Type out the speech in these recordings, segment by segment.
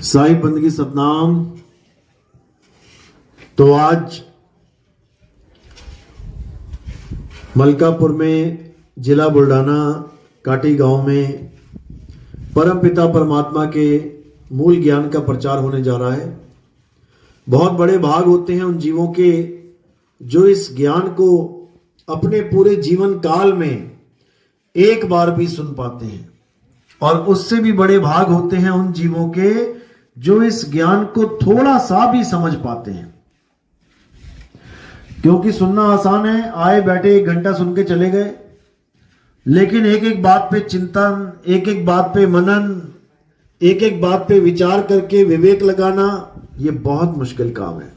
साई बंदगी सतनाम। तो आज मलकापुर में जिला बुल्ढाना काटी गांव में परम पिता परमात्मा के मूल ज्ञान का प्रचार होने जा रहा है। बहुत बड़े भाग होते हैं उन जीवों के जो इस ज्ञान को अपने पूरे जीवन काल में एक बार भी सुन पाते हैं, और उससे भी बड़े भाग होते हैं उन जीवों के जो इस ज्ञान को थोड़ा सा भी समझ पाते हैं। क्योंकि सुनना आसान है, आए बैठे 1 घंटा सुन के चले गए, लेकिन एक एक बात पे चिंतन, एक एक बात पे मनन, एक एक बात पे विचार करके विवेक लगाना, ये बहुत मुश्किल काम है।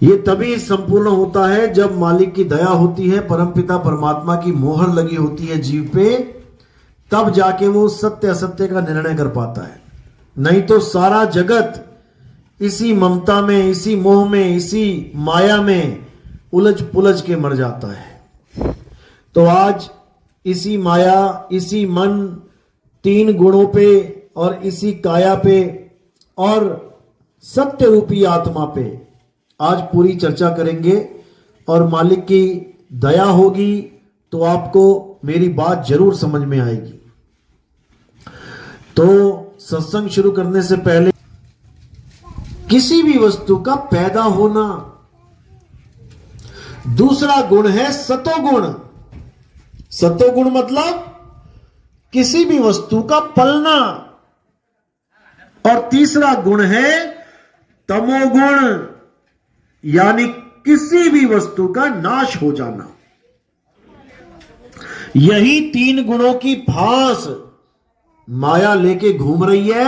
ये तभी संपूर्ण होता है जब मालिक की दया होती है, परमपिता परमात्मा की मोहर लगी होती है जीव पे, तब जाके वो सत्य असत्य का निर्णय कर पाता है। नहीं तो सारा जगत इसी ममता में, इसी मोह में, इसी माया में उलझ पुलझ के मर जाता है। तो आज इसी माया, इसी मन, 3 गुणों पे और इसी काया पे और सत्य रूपी आत्मा पे आज पूरी चर्चा करेंगे, और मालिक की दया होगी तो आपको मेरी बात जरूर समझ में आएगी। तो सत्संग शुरू करने से पहले किसी भी वस्तु का पैदा होना, दूसरा गुण है सतोगुण। सतोगुण मतलब किसी भी वस्तु का पलना, और तीसरा गुण है तमोगुण, यानी किसी भी वस्तु का नाश हो जाना। यही 3 गुणों की फांस माया लेके घूम रही है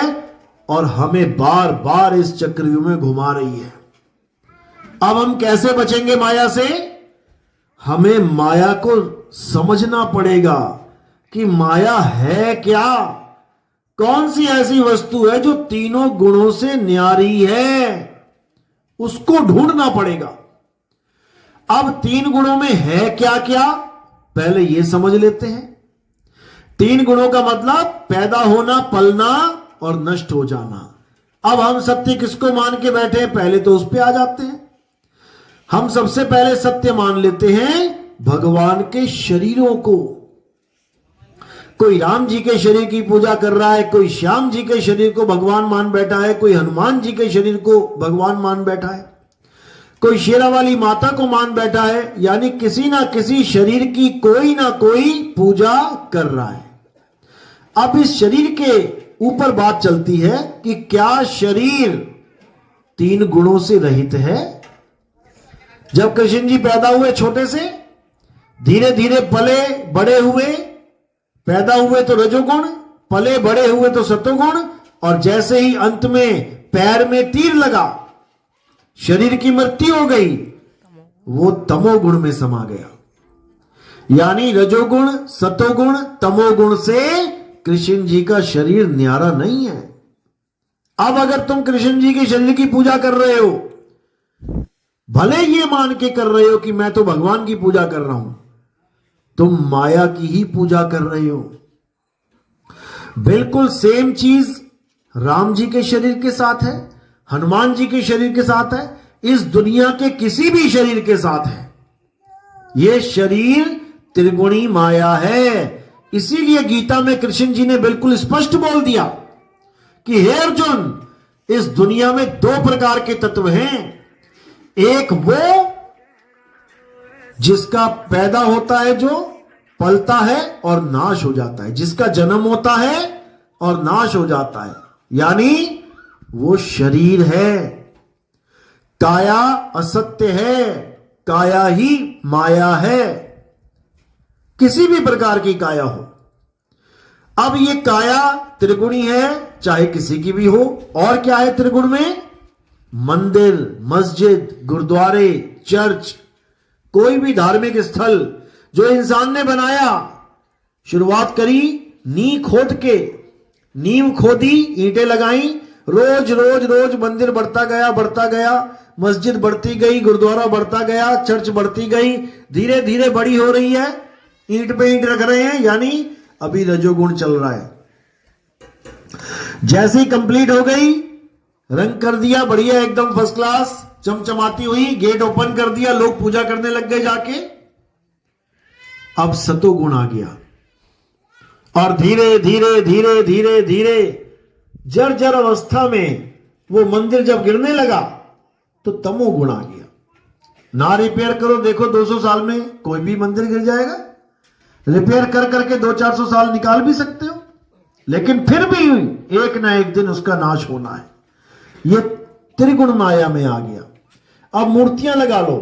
और हमें बार बार इस चक्रव्यूह में घुमा रही है। अब हम कैसे बचेंगे माया से? हमें माया को समझना पड़ेगा कि माया है क्या, कौन सी ऐसी वस्तु है जो तीनों गुणों से न्यारी है, उसको ढूंढना पड़ेगा। अब 3 गुणों में है क्या क्या, पहले यह समझ लेते हैं। 3 गुणों का मतलब पैदा होना, पलना और नष्ट हो जाना। अब हम सत्य किसको मान के बैठे हैं? पहले तो उस पे आ जाते हैं। हम सबसे पहले सत्य मान लेते हैं भगवान के शरीरों को। कोई राम जी के शरीर की पूजा कर रहा है, कोई श्याम जी के शरीर को भगवान मान बैठा है, कोई हनुमान जी के शरीर को भगवान मान बैठा है, कोई शेरा वाली माता को मान बैठा है, यानी किसी ना किसी शरीर की कोई ना कोई पूजा कर रहा है। अब इस शरीर के ऊपर बात चलती है कि क्या शरीर 3 गुणों से रहित है? जब कृष्ण जी पैदा हुए छोटे से, धीरे धीरे पले बड़े हुए, पैदा हुए तो रजोगुण, पले बड़े हुए तो सतोगुण, और जैसे ही अंत में पैर में तीर लगा, शरीर की मृत्यु हो गई, वो तमोगुण में समा गया। यानी रजोगुण, सतोगुण, तमोगुण से कृष्ण जी का शरीर न्यारा नहीं है। अब अगर तुम कृष्ण जी के शरीर की पूजा कर रहे हो, भले ये मान के कर रहे हो कि मैं तो भगवान की पूजा कर रहा हूं, तुम माया की ही पूजा कर रहे हो। बिल्कुल सेम चीज राम जी के शरीर के साथ है, हनुमान जी के शरीर के साथ है, इस दुनिया के किसी भी शरीर के साथ है। यह शरीर त्रिगुणी माया है। इसीलिए गीता में कृष्ण जी ने बिल्कुल स्पष्ट बोल दिया कि हे अर्जुन, इस दुनिया में 2 प्रकार के तत्व हैं। एक वो जिसका पैदा होता है, जो पलता है और नाश हो जाता है, जिसका जन्म होता है और नाश हो जाता है, यानी वो शरीर है। काया असत्य है, काया ही माया है, किसी भी प्रकार की काया हो। अब ये काया त्रिगुणी है, चाहे किसी की भी हो। और क्या है त्रिगुण में? मंदिर, मस्जिद, गुरुद्वारे, चर्च, कोई भी धार्मिक स्थल जो इंसान ने बनाया। शुरुआत करी नींव खोद के, नींव खोदी, ईंटें लगाई, रोज रोज रोज मंदिर बढ़ता गया, मस्जिद बढ़ती गई, गुरुद्वारा बढ़ता गया, चर्च बढ़ती गई, धीरे धीरे बड़ी हो रही है, ईंट पे ईंट रख रहे हैं, यानी अभी रजोगुण चल रहा है। जैसे ही कंप्लीट हो गई, रंग कर दिया बढ़िया एकदम फर्स्ट क्लास चमचमाती हुई, गेट ओपन कर दिया, लोग पूजा करने लग गए जाके। अब सतोगुण आ गया और धीरे धीरे धीरे धीरे धीरे जर्जर अवस्था में वो मंदिर जब गिरने लगा तो तमोगुण आ गया। ना रिपेयर करो, देखो 200 साल में कोई भी मंदिर गिर जाएगा। रिपेयर कर करके 200-400 साल निकाल भी सकते हो, लेकिन फिर भी एक ना एक दिन उसका नाश होना है। ये त्रिगुण माया में आ गया। अब मूर्तियां लगा लो,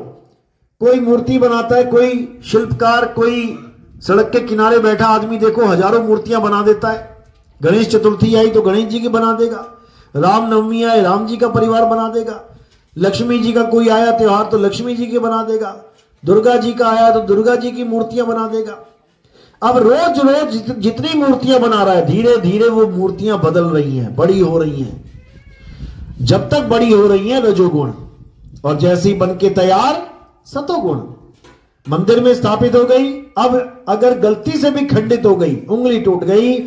कोई मूर्ति बनाता है, कोई शिल्पकार, कोई सड़क के किनारे बैठा आदमी देखो हजारों मूर्तियां बना देता है। गणेश चतुर्थी आई तो गणेश जी की बना देगा, रामनवमी आए राम जी का परिवार बना देगा, लक्ष्मी जी का कोई आया त्योहार तो लक्ष्मी जी के बना देगा, दुर्गा जी का आया तो दुर्गा जी की मूर्तियां बना देगा। अब रोज रोज जितनी मूर्तियां बना रहा है, धीरे धीरे वो मूर्तियां बदल रही हैं, बड़ी हो रही हैं। जब तक बड़ी हो रही हैं रजोगुण, और जैसे ही बन के तैयार सतोगुण मंदिर में स्थापित हो गई। अब अगर गलती से भी खंडित हो गई, उंगली टूट गई,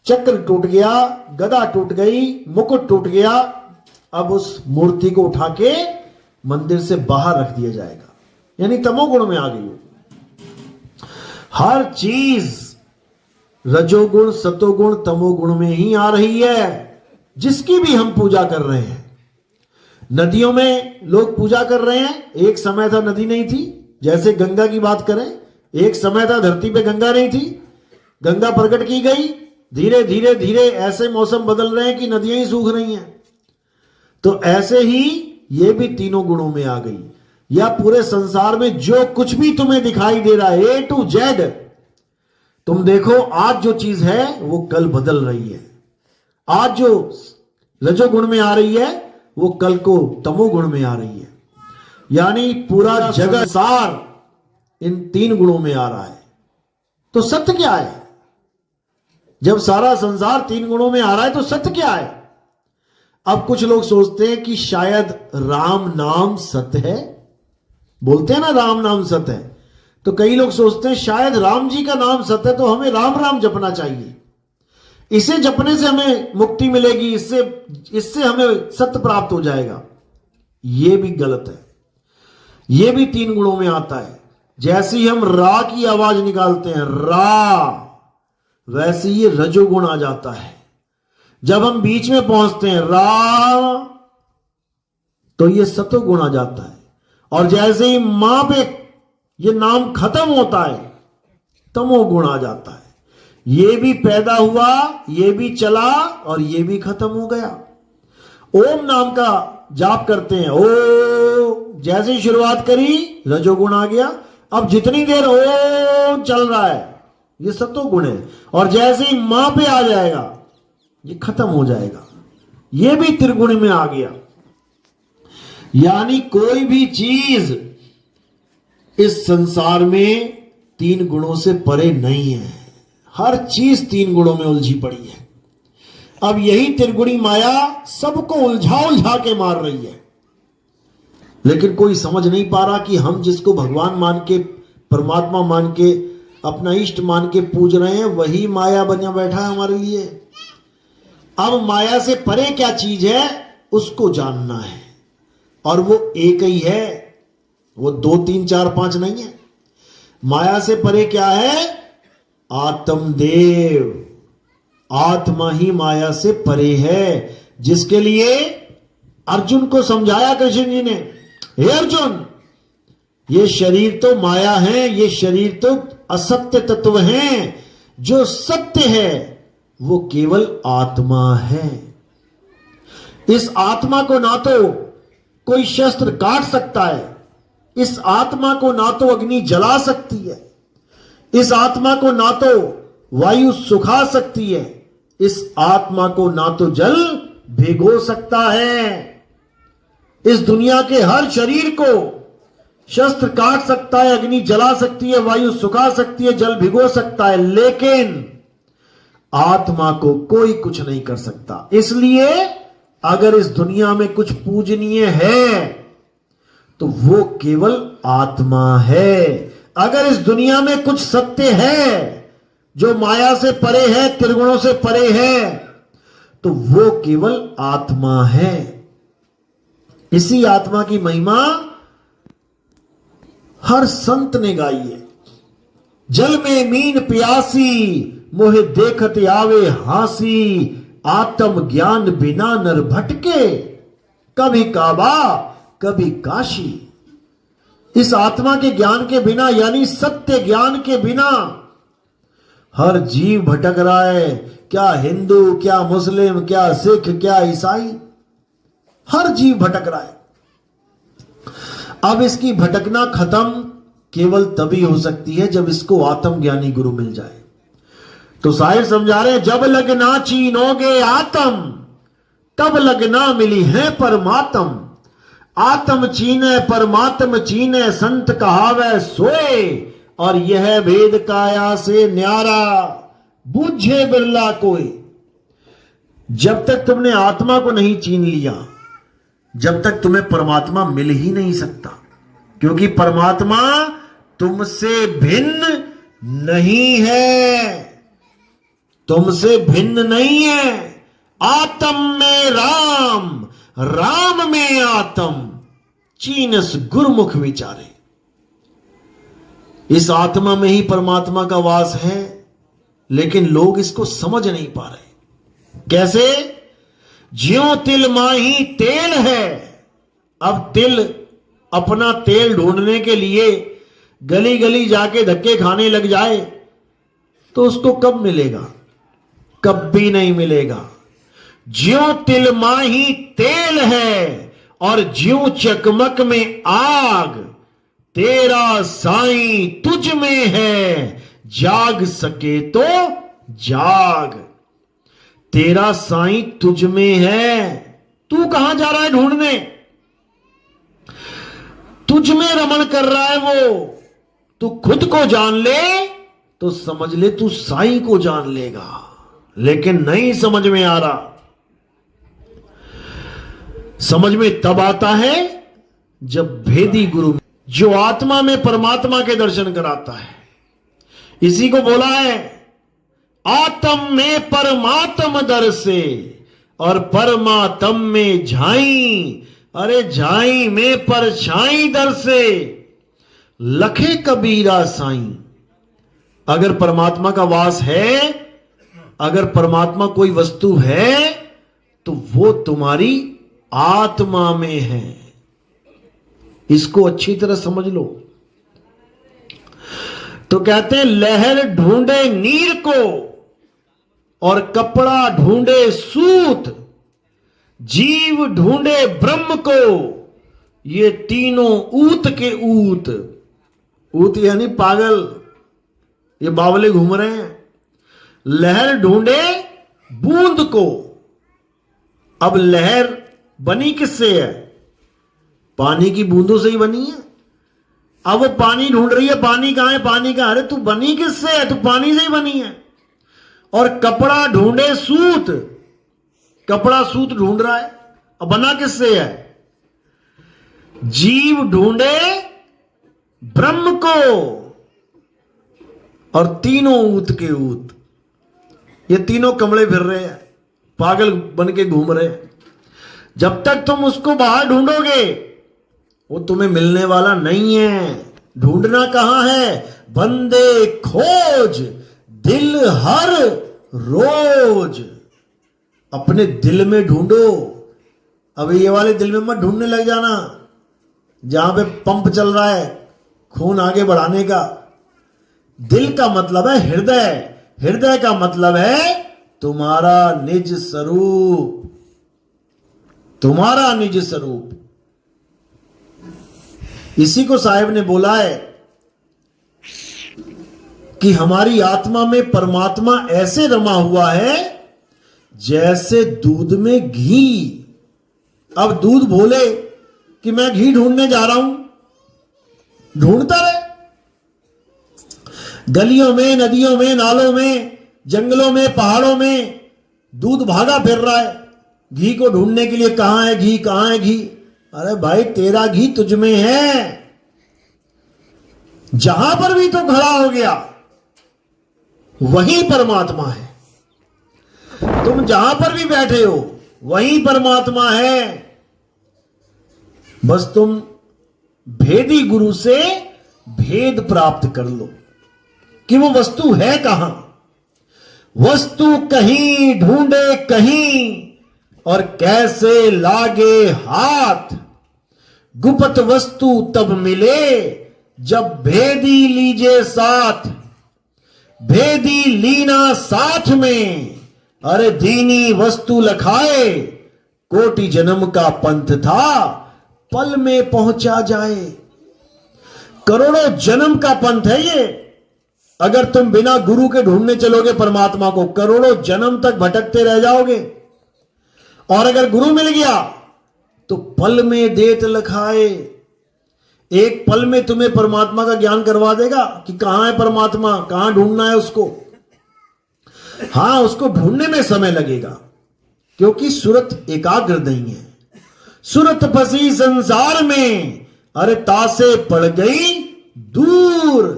चक्र टूट गया, गदा टूट गई, मुकुट टूट गया, अब उस मूर्ति को उठा के मंदिर से बाहर रख दिया जाएगा, यानी तमोगुण में आ गई। हर चीज रजोगुण सतोगुण तमोगुण में ही आ रही है, जिसकी भी हम पूजा कर रहे हैं। नदियों में लोग पूजा कर रहे हैं, एक समय था नदी नहीं थी। जैसे गंगा की बात करें, एक समय था धरती पे गंगा नहीं थी, गंगा प्रकट की गई, धीरे धीरे धीरे ऐसे मौसम बदल रहे हैं कि नदियां ही सूख रही हैं। तो ऐसे ही ये भी तीनों गुणों में आ गई। या पूरे संसार में जो कुछ भी तुम्हें दिखाई दे रहा है A to Z, तुम देखो आज जो चीज है वो कल बदल रही है। आज जो रजोगुण में आ रही है वो कल को तमोगुण में आ रही है। यानी पूरा जगत सार इन तीन गुणों में आ रहा है। तो सत्य क्या है? जब सारा संसार तीन गुणों में आ रहा है तो सत्य क्या है? अब कुछ लोग सोचते हैं कि शायद राम नाम सत्य है, बोलते हैं ना राम नाम सत्य है, तो कई लोग सोचते हैं शायद राम जी का नाम सत्य है तो हमें राम राम जपना चाहिए, इसे जपने से हमें मुक्ति मिलेगी, इससे हमें सत्य प्राप्त हो जाएगा। यह भी गलत है। यह भी तीन गुणों में आता है। जैसे ही हम रा की आवाज निकालते हैं रा, वैसे ही रजोगुण आ जाता है। जब हम बीच में पहुंचते हैं रा, तो ये सतोगुण आ जाता है। और जैसे ही मां पे ये नाम खत्म होता है, तमोगुण आ जाता है। ये भी पैदा हुआ, ये भी चला और ये भी खत्म हो गया। ओम नाम का जाप करते हैं, ओ जैसे ही शुरुआत करी रजोगुण आ गया। अब जितनी देर ओम चल रहा है ये सतोगुण है, और जैसे ही मां पे आ जाएगा ये खत्म हो जाएगा। ये भी त्रिगुण में आ गया। यानी कोई भी चीज इस संसार में तीन गुणों से परे नहीं है। हर चीज तीन गुणों में उलझी पड़ी है। अब यही त्रिगुणी माया सबको उलझा उलझा के मार रही है, लेकिन कोई समझ नहीं पा रहा कि हम जिसको भगवान मान के, परमात्मा मान के, अपना इष्ट मान के पूज रहे हैं, वही माया बना बैठा है हमारे लिए। अब माया से परे क्या चीज है उसको जानना है, और वो एक ही है, वो 2 3 4 5 नहीं है। माया से परे क्या है? आत्मदेव। आत्मा ही माया से परे है, जिसके लिए अर्जुन को समझाया कृष्ण जी ने, हे अर्जुन, ये शरीर तो माया है, ये शरीर तो असत्य तत्व हैं, जो सत्य है वो केवल आत्मा है। इस आत्मा को ना तो कोई शस्त्र काट सकता है, इस आत्मा को ना तो अग्नि जला सकती है, इस आत्मा को ना तो वायु सुखा सकती है, इस आत्मा को ना तो जल भिगो सकता है। इस दुनिया के हर शरीर को शस्त्र काट सकता है, अग्नि जला सकती है, वायु सुखा सकती है, जल भिगो सकता है, लेकिन आत्मा को कोई कुछ नहीं कर सकता। इसलिए अगर इस दुनिया में कुछ पूजनीय है तो वो केवल आत्मा है। अगर इस दुनिया में कुछ सत्य है जो माया से परे है, त्रिगुणों से परे है, तो वो केवल आत्मा है। इसी आत्मा की महिमा हर संत ने गाई है। जल में मीन प्यासी, मोहे देखत आवे हासी, आत्म ज्ञान बिना नर भटके, कभी काबा कभी काशी। इस आत्मा के ज्ञान के बिना, यानी सत्य ज्ञान के बिना हर जीव भटक रहा है। क्या हिंदू, क्या मुस्लिम, क्या सिख, क्या ईसाई, हर जीव भटक रहा है। अब इसकी भटकना खत्म केवल तभी हो सकती है जब इसको आत्मज्ञानी गुरु मिल जाए। तो साहिब समझा रहे हैं, जब लगना चीनोगे आत्म, तब लगना मिली है परमात्म। आत्म चीने परमात्म चीने, संत कहावे सोए, और यह भेद काया से न्यारा, बूझे बिरला कोई। जब तक तुमने आत्मा को नहीं चीन लिया, जब तक तुम्हें परमात्मा मिल ही नहीं सकता, क्योंकि परमात्मा तुमसे भिन्न नहीं है, तुमसे भिन्न नहीं है। आत्म में राम, राम में आत्म, चीनस गुरुमुख विचारे। इस आत्मा में ही परमात्मा का वास है, लेकिन लोग इसको समझ नहीं पा रहे। कैसे? ज्यों तिल माही तेल है। अब तिल अपना तेल ढूंढने के लिए गली गली जाके धक्के खाने लग जाए तो उसको कब मिलेगा? कभी नहीं मिलेगा। ज्यों तिल माही तेल है और ज्यों चकमक में आग, तेरा साईं तुझ में है, जाग सके तो जाग। तेरा साईं तुझ में है, तू कहां जा रहा है ढूंढने? तुझ में रमण कर रहा है वो। तू खुद को जान ले तो समझ ले तू साईं को जान लेगा, लेकिन नहीं समझ में आ रहा। समझ में तब आता है जब भेदी गुरु जो आत्मा में परमात्मा के दर्शन कराता है। इसी को बोला है, आत्म में परमात्म दर से और परमात्म में झाई। अरे झाई में परछाई दर से, लखे कबीरा साईं। अगर परमात्मा का वास है, अगर परमात्मा कोई वस्तु है, तो वो तुम्हारी आत्मा में है। इसको अच्छी तरह समझ लो। तो कहते हैं, लहर ढूंढे नीर को और कपड़ा ढूंढे सूत, जीव ढूंढे ब्रह्म को, ये तीनों ऊत के ऊत। ऊत यानी पागल, ये बावले घूम रहे हैं। लहर ढूंढे बूंद को। अब लहर बनी किससे है? पानी की बूंदों से ही बनी है। अब वो पानी ढूंढ रही है, पानी कहां है, पानी कहां? अरे तू बनी किससे है? तू पानी से ही बनी है। और कपड़ा ढूंढे सूत, कपड़ा सूत ढूंढ रहा है। अब बना किससे है? जीव ढूंढे ब्रह्म को, और तीनों ऊत के ऊत। ये तीनों कमले फिर रहे हैं, पागल बन के घूम रहे हैं। जब तक तुम उसको बाहर ढूंढोगे, वो तुम्हें मिलने वाला नहीं है। ढूंढना कहां है? बंदे खोज दिल हर रोज। अपने दिल में ढूंढो। अब ये वाले दिल में मत ढूंढने लग जाना जहां पे पंप चल रहा है खून आगे बढ़ाने का। दिल का मतलब है हृदय, हृदय का मतलब है तुम्हारा निज स्वरूप, तुम्हारा निज स्वरूप। इसी को साहिब ने बोला है कि हमारी आत्मा में परमात्मा ऐसे रमा हुआ है जैसे दूध में घी। अब दूध बोले कि मैं घी ढूंढने जा रहा हूं, ढूंढता रहे। गलियों में, नदियों में, नालों में, जंगलों में, पहाड़ों में दूध भागा फिर रहा है घी को ढूंढने के लिए। कहां है घी, कहां है घी? अरे भाई तेरा घी तुझ में है। जहां पर भी तो खड़ा हो गया वही परमात्मा है। तुम जहां पर भी बैठे हो वहीं परमात्मा है। बस तुम भेदी गुरु से भेद प्राप्त कर लो कि वो वस्तु है कहां। वस्तु कहीं ढूंढे कहीं और कैसे लागे हाथ। गुप्त वस्तु तब मिले जब भेदी लीजे साथ। भेदी लीना साथ में अरे दीनी वस्तु लखाए। कोटि जन्म का पंथ था पल में पहुंचा जाए। करोड़ों जन्म का पंथ है ये। अगर तुम बिना गुरु के ढूंढने चलोगे परमात्मा को, करोड़ों जन्म तक भटकते रह जाओगे। और अगर गुरु मिल गया तो पल में देत लखाए। एक पल में तुम्हें परमात्मा का ज्ञान करवा देगा कि कहां है परमात्मा, कहां ढूंढना है उसको। हां, उसको ढूंढने में समय लगेगा क्योंकि सूरत एकाग्र नहीं है। सूरत फंसी संसार में अरे तासे पड़ गई दूर।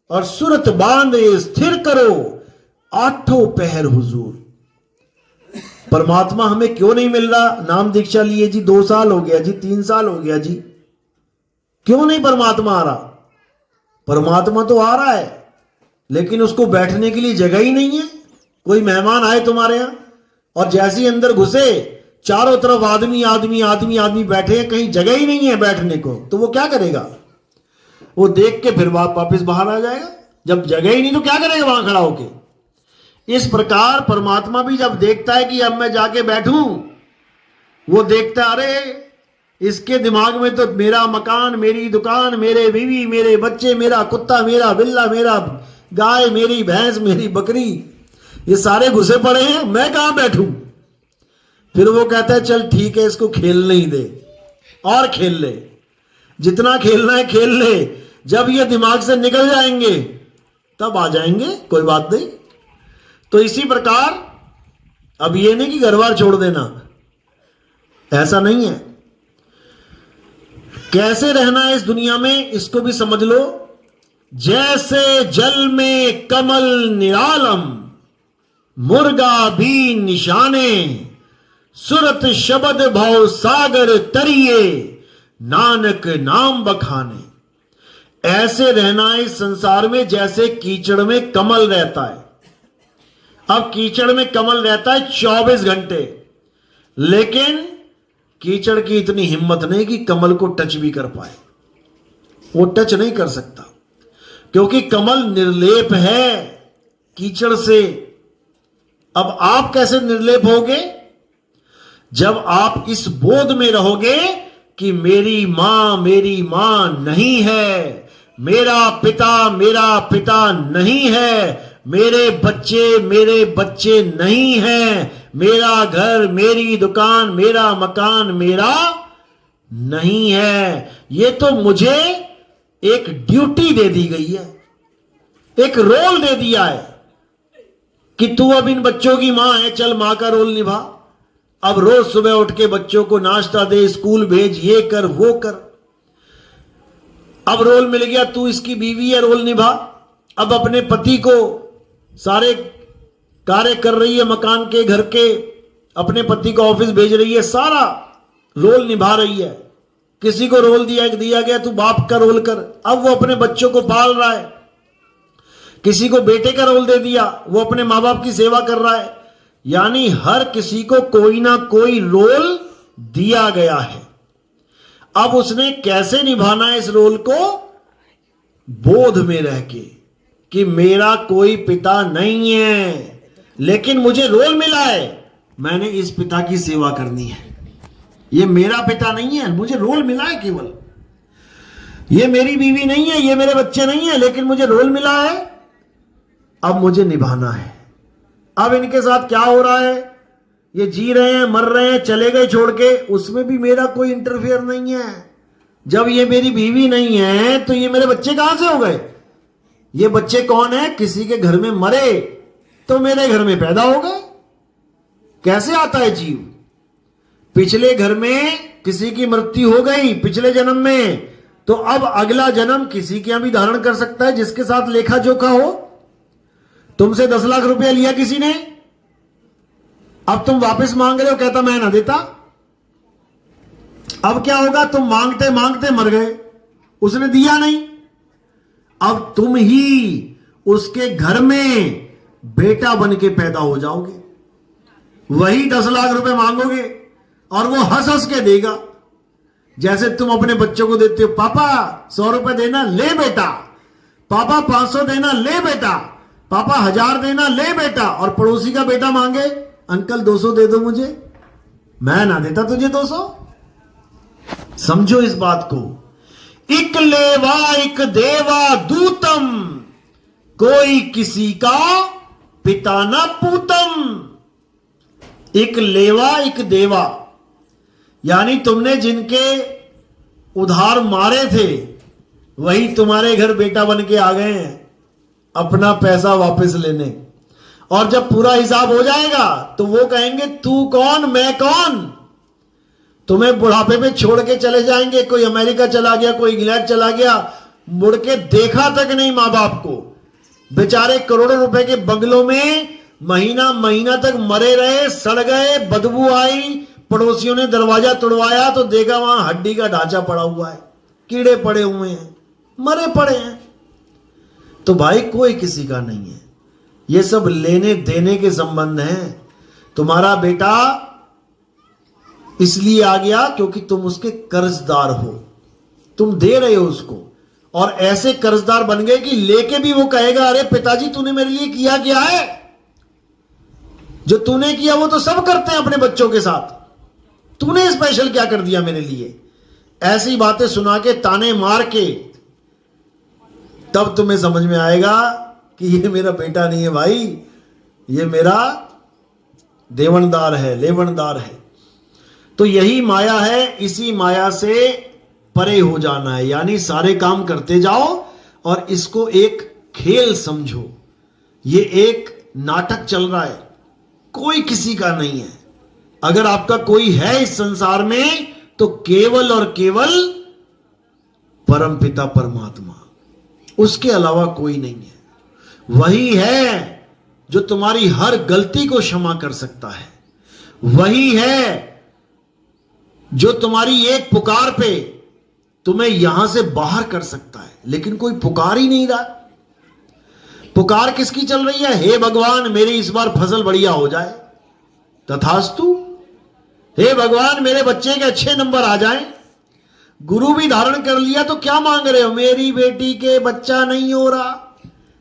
और सूरत बांधे स्थिर करो आठों पहर हुजूर। परमात्मा हमें क्यों नहीं मिल रहा? नाम दीक्षा लिए जी 2 साल हो गया जी, 3 साल हो गया जी, क्यों नहीं परमात्मा आ रहा? परमात्मा तो आ रहा है लेकिन उसको बैठने के लिए जगह ही नहीं है। कोई मेहमान आए तुम्हारे यहां और जैसे ही अंदर घुसे चारों तरफ आदमी आदमी आदमी आदमी बैठे हैं, कहीं जगह ही नहीं है बैठने को, तो वो क्या करेगा? वो देख के फिर वापस बाहर आ जाएगा। जब जगह ही नहीं तो क्या करेगा वहां खड़ा होके? इस प्रकार परमात्मा भी जब देखता है कि अब मैं जाके बैठूं, वो देखता है अरे इसके दिमाग में तो मेरा मकान, मेरी दुकान, मेरे बीवी, मेरे बच्चे, मेरा कुत्ता, मेरा बिल्ला, मेरा गाय, मेरी भैंस, मेरी बकरी, ये सारे घुसे पड़े हैं, मैं कहां बैठूं? फिर वो कहता है चल ठीक है, इसको खेलने ही दे और खेल ले, जितना खेलना है खेल ले। जब ये दिमाग से निकल जाएंगे तब आ जाएंगे, कोई बात नहीं। तो इसी प्रकार अब ये नहीं कि घर बार छोड़ देना, ऐसा नहीं है। कैसे रहना है इस दुनिया में इसको भी समझ लो। जैसे जल में कमल निरालम, मुर्गा भी निशाने, सुरत शब्द भव सागर तरिए, नानक नाम बखाने। ऐसे रहना है इस संसार में जैसे कीचड़ में कमल रहता है। अब कीचड़ में कमल रहता है 24 घंटे, लेकिन कीचड़ की इतनी हिम्मत नहीं कि कमल को टच भी कर पाए। वो टच नहीं कर सकता क्योंकि कमल निर्लेप है कीचड़ से। अब आप कैसे निर्लेप होगे? जब आप इस बोध में रहोगे कि मेरी मां नहीं है, मेरा पिता नहीं है, मेरे बच्चे नहीं हैं, मेरा घर, मेरी दुकान, मेरा मकान मेरा नहीं है। ये तो मुझे एक ड्यूटी दे दी गई है, एक रोल दे दिया है कि तू अब इन बच्चों की मां है, चल मां का रोल निभा। अब रोज सुबह उठ के बच्चों को नाश्ता दे, स्कूल भेज, ये कर वो कर। अब रोल मिल गया, तू इसकी बीवी है, रोल निभा। अब अपने पति को सारे कार्य कर रही है, मकान के, घर के, अपने पति को ऑफिस भेज रही है, सारा रोल निभा रही है। किसी को रोल दिया गया तू बाप का रोल कर, अब वो अपने बच्चों को पाल रहा है। किसी को बेटे का रोल दे दिया, वो अपने मां बाप की सेवा कर रहा है। यानी हर किसी को कोई ना कोई रोल दिया गया है। अब उसने कैसे निभाना है इस रोल को? बोध में रह के कि मेरा कोई पिता नहीं है, लेकिन मुझे रोल मिला है, मैंने इस पिता की सेवा करनी है। ये मेरा पिता नहीं है, मुझे रोल मिला है केवल। ये मेरी बीवी नहीं है, ये मेरे बच्चे नहीं है, लेकिन मुझे रोल मिला है, अब मुझे निभाना है। अब इनके साथ क्या हो रहा है? ये जी रहे हैं, मर रहे हैं, चले गए छोड़ के, उसमें भी मेरा कोई इंटरफेयर नहीं है। जब ये मेरी बीवी नहीं है तो ये मेरे बच्चे कहां से हो गए? ये बच्चे कौन है? किसी के घर में मरे तो मेरे घर में पैदा हो गए। कैसे आता है जीव? पिछले घर में किसी की मृत्यु हो गई पिछले जन्म में, तो अब अगला जन्म किसी के यहां भी धारण कर सकता है जिसके साथ लेखा जोखा हो। तुमसे 10 लाख रुपया लिया किसी ने, अब तुम वापस मांग रहे हो, कहता मैं ना देता। अब क्या होगा, तुम मांगते मांगते मर गए, उसने दिया नहीं। अब तुम ही उसके घर में बेटा बन के पैदा हो जाओगे, वही 10 लाख रुपए मांगोगे और वो हंस हंस के देगा। जैसे तुम अपने बच्चों को देते हो, पापा 100 रुपए देना, ले बेटा। पापा 500 देना, ले बेटा। पापा 1000 देना, ले बेटा। और पड़ोसी का बेटा मांगे, अंकल 200 दे दो मुझे, मैं ना देता तुझे 200। समझो इस बात को। इक लेवा इक देवा दूतम, कोई किसी का पिता न पूतम। एक लेवा एक देवा, यानी तुमने जिनके उधार मारे थे वही तुम्हारे घर बेटा बन के आ गए हैं अपना पैसा वापस लेने। और जब पूरा हिसाब हो जाएगा तो वो कहेंगे तू कौन मैं कौन। तुम्हें बुढ़ापे में छोड़ के चले जाएंगे, कोई अमेरिका चला गया, कोई इंग्लैंड चला गया, मुड़ के देखा तक नहीं मां बाप को। बेचारे करोड़ों रुपए के बंगलों में महीना महीना तक मरे रहे, सड़ गए, बदबू आई, पड़ोसियों ने दरवाजा तोड़वाया तो देखा वहां हड्डी का ढांचा पड़ा हुआ है, कीड़े पड़े हुए हैं, मरे पड़े हैं। तो भाई कोई किसी का नहीं है, ये सब लेने देने के संबंध हैं। तुम्हारा बेटा इसलिए आ गया क्योंकि तुम उसके कर्जदार हो, तुम दे रहे हो उसको, और ऐसे कर्जदार बन गए कि लेके भी वो कहेगा अरे पिताजी तूने मेरे लिए किया क्या है। जो तूने किया वो तो सब करते हैं अपने बच्चों के साथ, तूने स्पेशल क्या कर दिया मेरे लिए। ऐसी बातें सुना के, ताने मार के, तब तुम्हें समझ में आएगा कि ये मेरा बेटा नहीं है भाई, ये मेरा देवनदार है, लेवनदार है। तो यही माया है, इसी माया से परे हो जाना है, यानी सारे काम करते जाओ और इसको एक खेल समझो। ये एक नाटक चल रहा है, कोई किसी का नहीं है। अगर आपका कोई है इस संसार में तो केवल और केवल परमपिता परमात्मा, उसके अलावा कोई नहीं है। वही है जो तुम्हारी हर गलती को क्षमा कर सकता है, वही है जो तुम्हारी एक पुकार पे तुम्हें यहां से बाहर कर सकता है। लेकिन कोई पुकार ही नहीं रहा। पुकार किसकी चल रही है? हे भगवान मेरी इस बार फसल बढ़िया हो जाए, तथास्तु। हे भगवान मेरे बच्चे के अच्छे नंबर आ जाएं। गुरु भी धारण कर लिया तो क्या मांग रहे हो? मेरी बेटी के बच्चा नहीं हो रहा,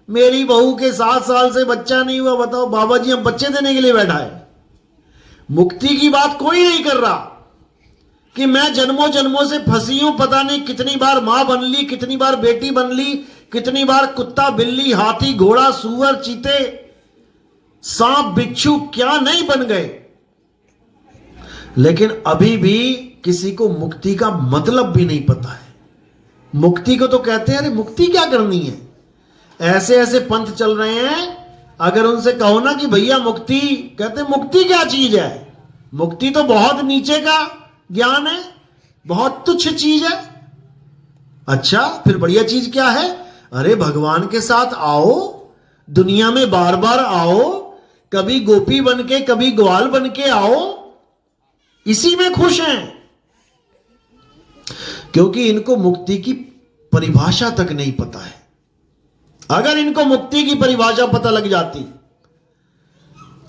मेरी बहू के 7 साल से बच्चा नहीं हुआ, बताओ बाबा जी हम बच्चे देने के लिए बैठा है। मुक्ति की बात कोई नहीं कर रहा कि मैं जन्मों जन्मों से फंसी हूं, पता नहीं कितनी बार मां बन ली, कितनी बार बेटी बन ली, कितनी बार कुत्ता बिल्ली हाथी घोड़ा सूअर चीते सांप बिच्छू क्या नहीं बन गए। लेकिन अभी भी किसी को मुक्ति का मतलब भी नहीं पता है। मुक्ति को तो कहते हैं अरे मुक्ति क्या करनी है, ऐसे ऐसे पंथ चल रहे हैं। अगर उनसे कहो ना कि भैया मुक्ति, कहते मुक्ति क्या चीज है? मुक्ति तो बहुत नीचे का ज्ञान है, बहुत तुच्छ चीज है। अच्छा फिर बढ़िया चीज क्या है? अरे भगवान के साथ आओ, दुनिया में बार बार आओ, कभी गोपी बन के कभी ग्वाल बन के आओ, इसी में खुश हैं। क्योंकि इनको मुक्ति की परिभाषा तक नहीं पता है। अगर इनको मुक्ति की परिभाषा पता लग जाती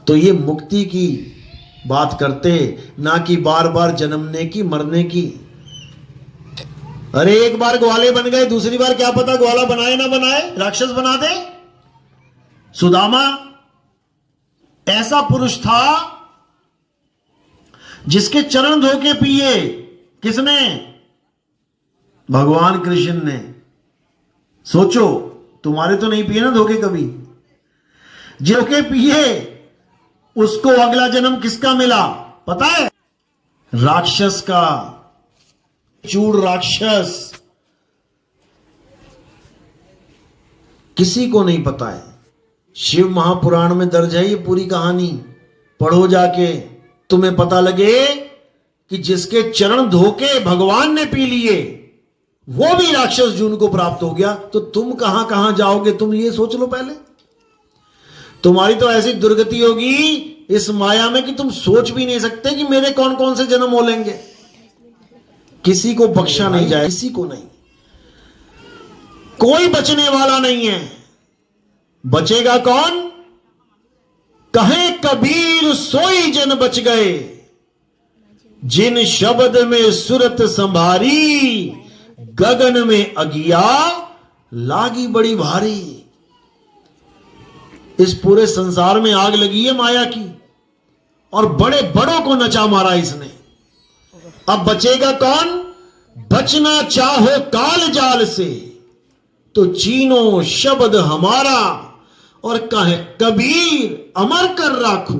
तो ये मुक्ति की बात करते, ना कि बार बार जन्मने की मरने की। अरे एक बार ग्वाले बन गए, दूसरी बार क्या पता ग्वाला बनाए ना बनाए, राक्षस बना दे। सुदामा ऐसा पुरुष था जिसके चरण धो के पिए। किसने? भगवान कृष्ण ने। सोचो, तुम्हारे तो नहीं पिए ना धोखे कभी। जो के पिए उसको अगला जन्म किसका मिला पता है? राक्षस का, चूड़ राक्षस। किसी को नहीं पता है। शिव महापुराण में दर्ज है ये पूरी कहानी, पढ़ो जाके, तुम्हें पता लगे कि जिसके चरण धोके भगवान ने पी लिए वो भी राक्षस जून को प्राप्त हो गया। तो तुम कहां कहां जाओगे, तुम ये सोच लो पहले। तुम्हारी तो ऐसी दुर्गति होगी इस माया में कि तुम सोच भी नहीं सकते कि मेरे कौन कौन से जन्म हो लेंगे। किसी को बख्शा नहीं जाए, किसी को नहीं, कोई बचने वाला नहीं है। बचेगा कौन? कहे कबीर सोई जन बच गए, जिन शब्द में सुरत संभारी, गगन में अगिया लागी बड़ी भारी। इस पूरे संसार में आग लगी है माया की, और बड़े बड़ों को नचा मारा इसने। अब बचेगा कौन? बचना चाहो काल जाल से, तो चीनो शब्द हमारा, और कहे कबीर अमर कर राखू,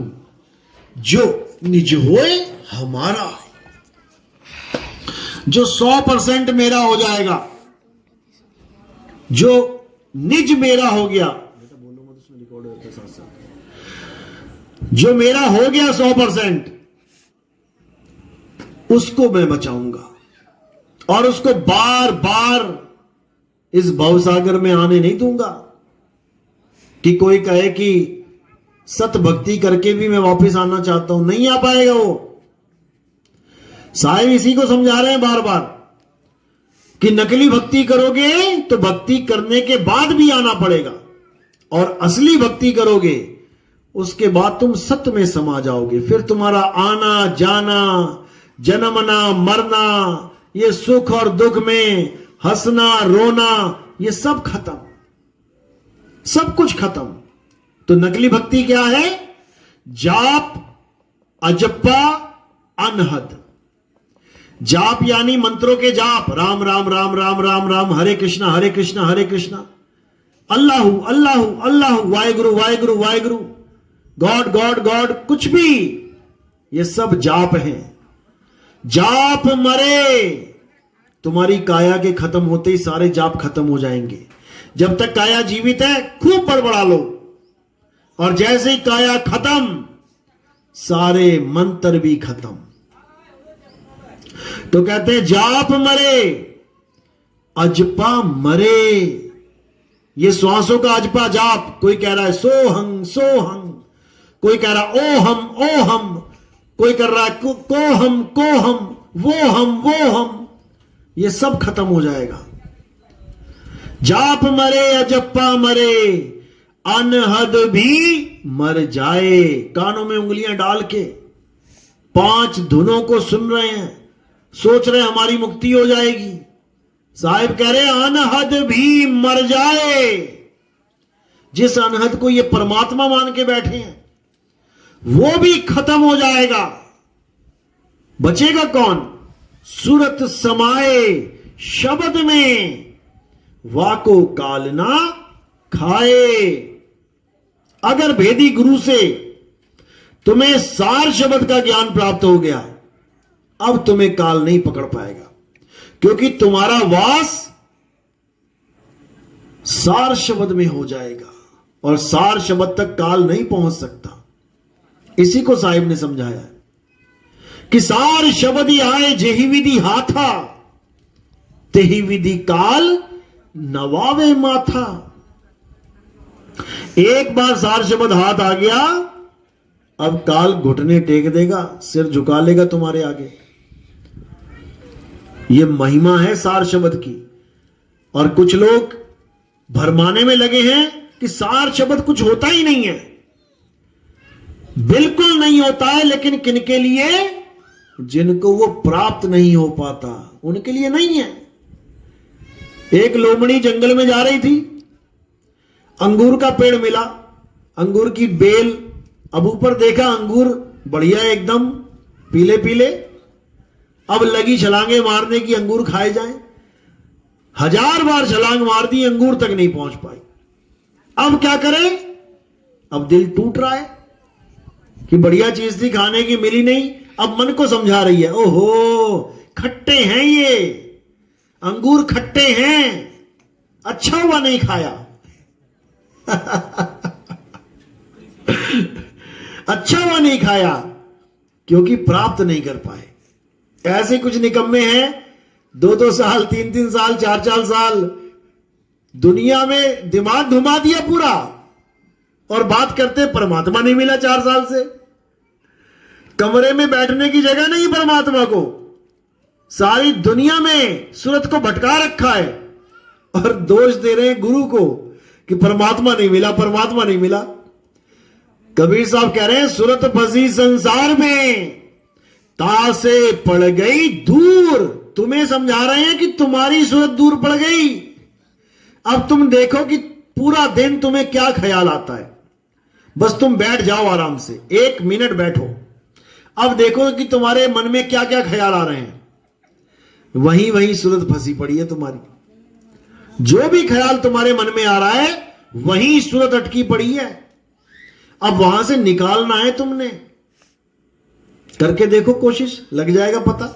जो निज होए हमारा। जो 100% मेरा हो जाएगा, जो निज मेरा हो गया, जो मेरा हो गया 100%, उसको मैं बचाऊंगा और उसको बार बार इस भवसागर में आने नहीं दूंगा। कि कोई कहे कि सत भक्ति करके भी मैं वापस आना चाहता हूं, नहीं आ पाएगा वो। साहिब इसी को समझा रहे हैं बार बार कि नकली भक्ति करोगे तो भक्ति करने के बाद भी आना पड़ेगा, और असली भक्ति करोगे उसके बाद तुम सत्य में समा जाओगे। फिर तुम्हारा आना जाना, जन्मना मरना, ये सुख और दुख में हंसना रोना, ये सब खत्म, सब कुछ खत्म। तो नकली भक्ति क्या है? जाप, अजप्पा, अनहद। जाप यानी मंत्रों के जाप, राम राम राम राम राम राम, हरे कृष्णा हरे कृष्णा हरे कृष्णा, अल्लाहु अल्लाहु अल्लाहु, Waheguru Waheguru Waheguru, God God God, कुछ भी, ये सब जाप हैं। जाप मरे, तुम्हारी काया के खत्म होते ही सारे जाप खत्म हो जाएंगे। जब तक काया जीवित है खूब बड़बड़ा लो, और जैसे ही काया खत्म सारे मंत्र भी खत्म। तो कहते हैं जाप मरे, अजपा मरे। ये श्वासों का अजपा जाप, कोई कह रहा है सोहं सोहं, कोई कह रहा ओहम ओहम, कोई कर रहा है कोहम कोहम, वो हम, ये सब खत्म हो जाएगा। जाप मरे, अजप्पा मरे, अनहद भी मर जाए। कानों में उंगलियां डाल के 5 धुनों को सुन रहे हैं, सोच रहे हमारी मुक्ति हो जाएगी। साहिब कह रहे अनहद भी मर जाए। जिस अनहद को ये परमात्मा मान के बैठे हैं वो भी खत्म हो जाएगा। बचेगा कौन? सूरत समाए शब्द में, वाको काल ना खाए। अगर भेदी गुरु से तुम्हें सार शब्द का ज्ञान प्राप्त हो गया, अब तुम्हें काल नहीं पकड़ पाएगा, क्योंकि तुम्हारा वास सार शब्द में हो जाएगा, और सार शब्द तक काल नहीं पहुंच सकता। इसी को साहिब ने समझाया कि सार शब्द आए जेहि विधि हाथा, तेहि विधि काल नवावे माथा। एक बार सार शब्द हाथ आ गया, अब काल घुटने टेक देगा, सिर झुका लेगा तुम्हारे आगे। यह महिमा है सार शब्द की। और कुछ लोग भरमाने में लगे हैं कि सार शब्द कुछ होता ही नहीं है। बिल्कुल नहीं होता है, लेकिन किनके लिए? जिनको वो प्राप्त नहीं हो पाता उनके लिए नहीं है। एक लोमड़ी जंगल में जा रही थी, अंगूर का पेड़ मिला, अंगूर की बेल, अब ऊपर देखा अंगूर बढ़िया एकदम पीले पीले, अब लगी छलांगे मारने की अंगूर खाए जाए। 1000 बार छलांग मार दी, अंगूर तक नहीं पहुंच पाई। अब क्या करें? अब दिल टूट रहा है कि बढ़िया चीज थी खाने की, मिली नहीं। अब मन को समझा रही है, ओहो खट्टे हैं ये अंगूर, खट्टे हैं, अच्छा हुआ नहीं खाया। अच्छा हुआ नहीं खाया, क्योंकि प्राप्त नहीं कर पाए। ऐसे कुछ निकम्मे हैं 2-2 साल, 3-3 साल, 4-4 साल दुनिया में दिमाग घुमा दिया पूरा, और बात करते परमात्मा नहीं मिला 4 साल से। कमरे में बैठने की जगह नहीं परमात्मा को। सारी दुनिया में सूरत को भटका रखा है और दोष दे रहे हैं गुरु को कि परमात्मा नहीं मिला, परमात्मा नहीं मिला। कबीर साहब कह रहे हैं सूरत फंसी संसार में, तासे पड़ गई दूर। तुम्हें समझा रहे हैं कि तुम्हारी सूरत दूर पड़ गई। अब तुम देखो कि पूरा दिन तुम्हें क्या ख्याल आता है। बस तुम बैठ जाओ आराम से, 1 मिनट बैठो। अब देखो कि तुम्हारे मन में क्या क्या ख्याल आ रहे हैं। वहीं वहीं सूरत फंसी पड़ी है तुम्हारी। जो भी ख्याल तुम्हारे मन में आ रहा है वहीं सूरत अटकी पड़ी है। अब वहां से निकालना है तुमने। करके देखो कोशिश, लग जाएगा पता।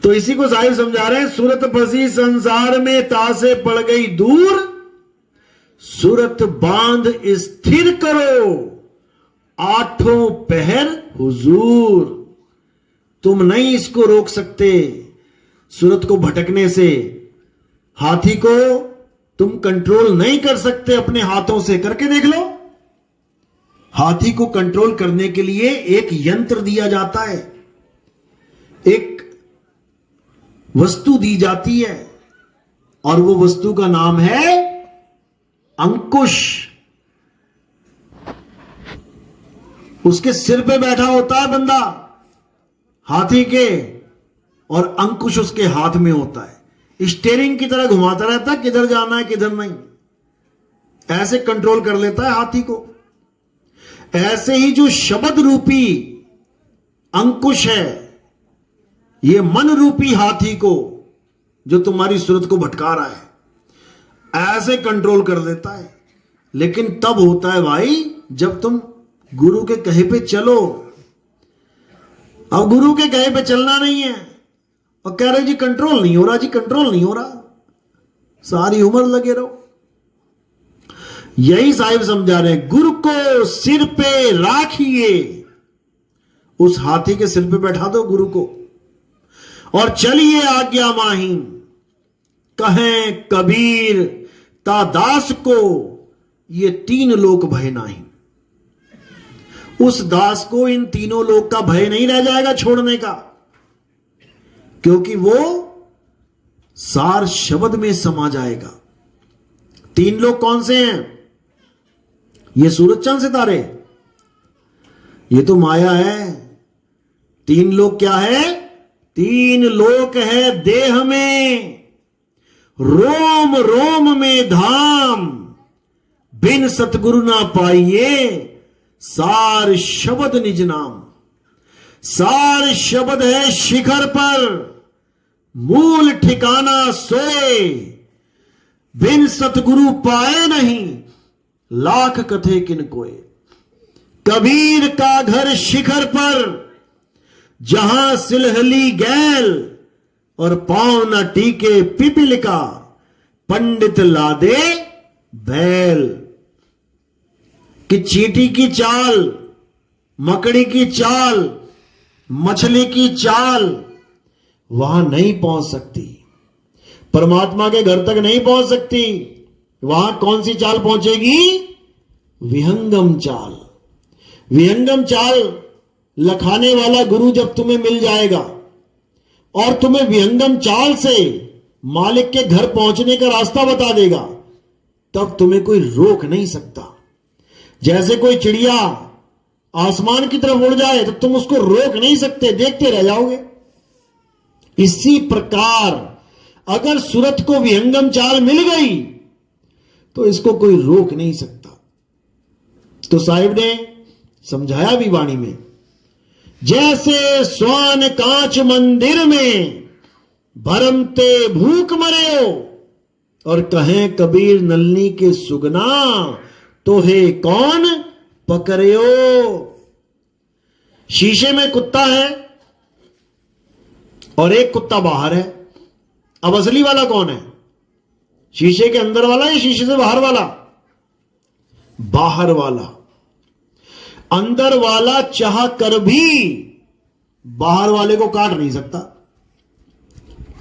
तो इसी को साहिब समझा रहे हैं, सूरत फंसी संसार में, तासे पड़ गई दूर। सूरत बांध स्थिर करो, 8 पहर हुजूर। तुम नहीं इसको रोक सकते सूरत को भटकने से। हाथी को तुम कंट्रोल नहीं कर सकते अपने हाथों से। करके देख लो। हाथी को कंट्रोल करने के लिए एक यंत्र दिया जाता है, एक वस्तु दी जाती है, और वो वस्तु का नाम है अंकुश। उसके सिर पे बैठा होता है बंदा हाथी के, और अंकुश उसके हाथ में होता है। स्टीयरिंग की तरह घुमाता रहता है, किधर जाना है किधर नहीं, ऐसे कंट्रोल कर लेता है हाथी को। ऐसे ही जो शब्द रूपी अंकुश है, ये मन रूपी हाथी को जो तुम्हारी सूरत को भटका रहा है, ऐसे कंट्रोल कर लेता है। लेकिन तब होता है भाई जब तुम गुरु के कहे पे चलो। अब गुरु के कहे पे चलना नहीं है और कह रहे जी कंट्रोल नहीं हो रहा, जी कंट्रोल नहीं हो रहा, सारी उम्र लगे रहो। यही साहिब समझा रहे हैं, गुरु को सिर पे राखिए। उस हाथी के सिर पे बैठा दो गुरु को, और चलिए आज्ञा माही। कहें कबीर ता दास को, ये 3 लोक भय नाही। उस दास को इन 3 लोक का भय नहीं रह जाएगा छोड़ने का, क्योंकि वो सार शब्द में समा जाएगा। 3 लोक कौन से हैं? ये सूरज चांद सितारे, ये तो माया है। 3 लोक क्या है? 3 लोक है देह में, रोम रोम में धाम। बिन सतगुरु ना पाइए, सार शब्द निज नाम। सार शब्द है शिखर पर, मूल ठिकाना सोए। बिन सतगुरु पाए नहीं, लाख कथे किन कोय। कबीर का घर शिखर पर, जहां सिलहली गैल, और पांव न टीके पिपिल का, पंडित लादे बैल। कि चींटी की चाल, मकड़ी की चाल, मछली की चाल वहां नहीं पहुंच सकती, परमात्मा के घर तक नहीं पहुंच सकती। वहां कौन सी चाल पहुंचेगी? विहंगम चाल। विहंगम चाल लखाने वाला गुरु जब तुम्हें मिल जाएगा और तुम्हें विहंगम चाल से मालिक के घर पहुंचने का रास्ता बता देगा, तब तुम्हें कोई रोक नहीं सकता। जैसे कोई चिड़िया आसमान की तरफ उड़ जाए तो तुम उसको रोक नहीं सकते, देखते रह जाओगे। इसी प्रकार अगर सूरत को विहंगम चाल मिल गई तो इसको कोई रोक नहीं सकता। तो साहिब ने समझाया भी वाणी में, जैसे स्वान कांच मंदिर में, भरमते भूख मरे हो। और कहें कबीर नलनी के सुगना, तो है कौन पकड़ियो। शीशे में कुत्ता है और एक कुत्ता बाहर है। अब असली वाला कौन है? शीशे के अंदर वाला या शीशे से बाहर वाला? बाहर वाला। अंदर वाला चाह कर भी बाहर वाले को काट नहीं सकता,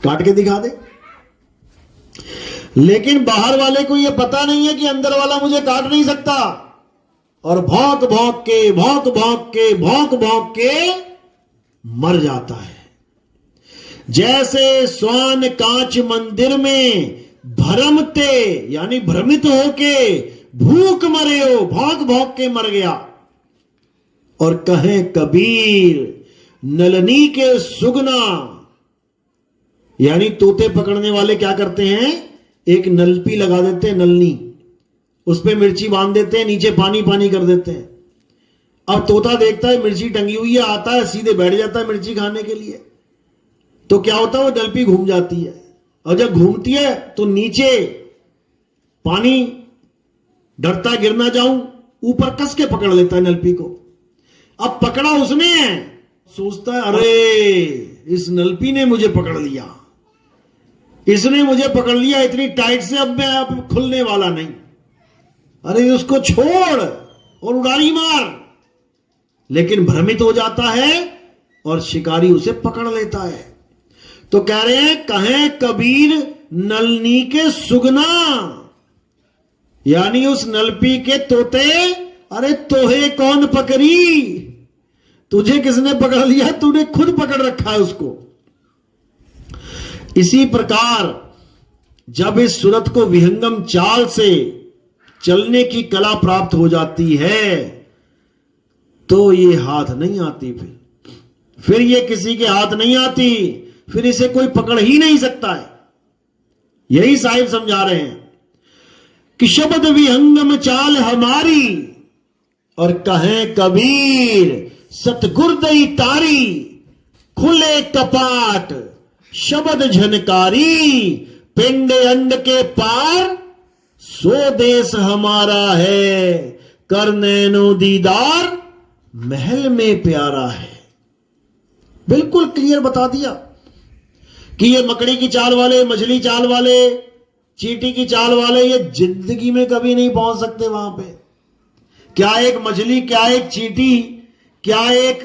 काट के दिखा दे। लेकिन बाहर वाले को यह पता नहीं है कि अंदर वाला मुझे काट नहीं सकता, और भौंक भौंक के भौंक भौंक के भौंक भौंक के मर जाता है। जैसे स्वान कांच मंदिर में भरमते यानी भ्रमित होके भूख मरे हो, भौंक भौंक के मर गया। और कहे कबीर नलनी के सुगना, यानी तोते पकड़ने वाले क्या करते हैं, एक नलपी लगा देते हैं, नलनी, उस पे मिर्ची बांध देते हैं, नीचे पानी पानी कर देते हैं। अब तोता देखता है मिर्ची टंगी हुई है, आता है सीधे बैठ जाता है मिर्ची खाने के लिए। तो क्या होता है, वो नलपी घूम जाती है, और जब घूमती है तो नीचे पानी, डरता गिर ना जाऊं, ऊपर कस के पकड़ लेता है नलपी को। अब पकड़ा उसने है, सोचता है अरे इस नलपी ने मुझे पकड़ लिया, इसने मुझे पकड़ लिया इतनी टाइट से, अब मैं अब खुलने वाला नहीं, अरे उसको छोड़ और उड़ारी मार। लेकिन भ्रमित हो जाता है और शिकारी उसे पकड़ लेता है। तो कह रहे हैं कहे कबीर नलनी के सुगना, यानी उस नलपी के तोते, अरे तोहे कौन पकड़ी, तुझे किसने पकड़ लिया, तूने खुद पकड़ रखा है उसको। इसी प्रकार जब इस सूरत को विहंगम चाल से चलने की कला प्राप्त हो जाती है तो ये हाथ नहीं आती, फिर ये किसी के हाथ नहीं आती, फिर इसे कोई पकड़ ही नहीं सकता है। यही साहिब समझा रहे हैं कि शब्द विहंगम चाल हमारी, और कहें कबीर सतगुरदई तारी, खुले कपाट शब्द झनकारी, पिंड अंड के पार सो देश हमारा है, कर नैनो दीदार महल में प्यारा है। बिल्कुल क्लियर बता दिया कि ये मकड़ी की चाल वाले, मछली चाल वाले, चींटी की चाल वाले, ये जिंदगी में कभी नहीं पहुंच सकते वहां पे। क्या एक मछली, क्या एक चींटी, क्या एक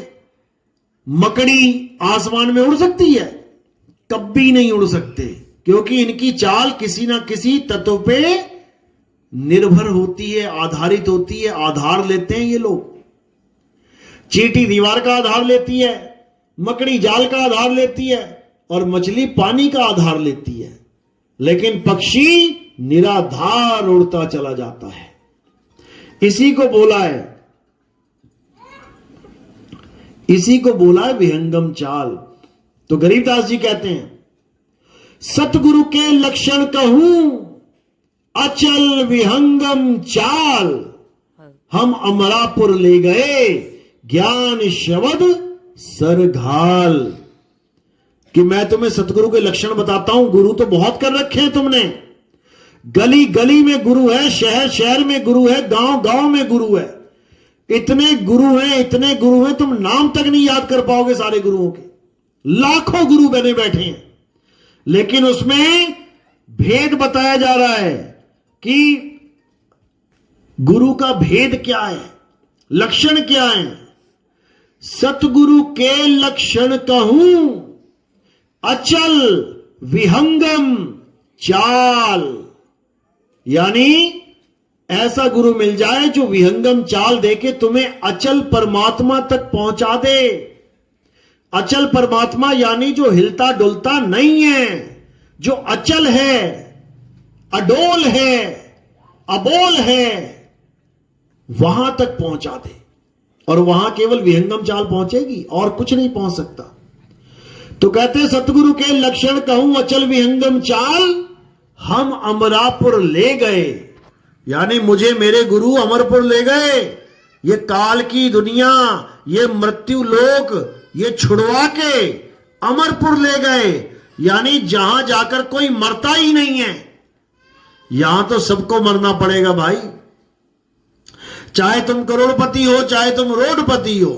मकड़ी आसमान में उड़ सकती है? कभी नहीं उड़ सकते, क्योंकि इनकी चाल किसी ना किसी तत्व पे निर्भर होती है, आधारित होती है, आधार लेते हैं ये लोग। चींटी दीवार का आधार लेती है, मकड़ी जाल का आधार लेती है, और मछली पानी का आधार लेती है। लेकिन पक्षी निराधार उड़ता चला जाता है। इसी को बोला है विहंगम चाल। तो गरीबदास जी कहते हैं सतगुरु के लक्षण कहूं अचल विहंगम चाल, हम अमरापुर ले गए ज्ञान शब्द सरघाल। कि मैं तुम्हें सतगुरु के लक्षण बताता हूं। गुरु तो बहुत कर रखे हैं तुमने, गली गली में गुरु है, शहर शहर में गुरु है, गांव गांव में गुरु है। इतने गुरु हैं, इतने गुरु हैं, तुम नाम तक नहीं याद कर पाओगे सारे गुरुओं के। लाखों गुरु बने बैठे हैं, लेकिन उसमें भेद बताया जा रहा है कि गुरु का भेद क्या है, लक्षण क्या है। सतगुरु के लक्षण कहूं अचल विहंगम चाल, यानी ऐसा गुरु मिल जाए जो विहंगम चाल देके तुम्हें अचल परमात्मा तक पहुंचा दे। अचल परमात्मा यानी जो हिलता डुलता नहीं है, जो अचल है, अडोल है, अबोल है, वहां तक पहुंचा दे। और वहां केवल विहंगम चाल पहुंचेगी, और कुछ नहीं पहुंच सकता। तो कहते सतगुरु के लक्षण कहूं अचल विहंगम चाल, हम अमरापुर ले गए, यानी मुझे मेरे गुरु अमरपुर ले गए। ये काल की दुनिया, ये मृत्यु लोक, ये छुड़वा के अमरपुर ले गए, यानी जहां जाकर कोई मरता ही नहीं है। यहां तो सबको मरना पड़ेगा भाई, चाहे तुम करोड़पति हो, चाहे तुम रोडपति हो,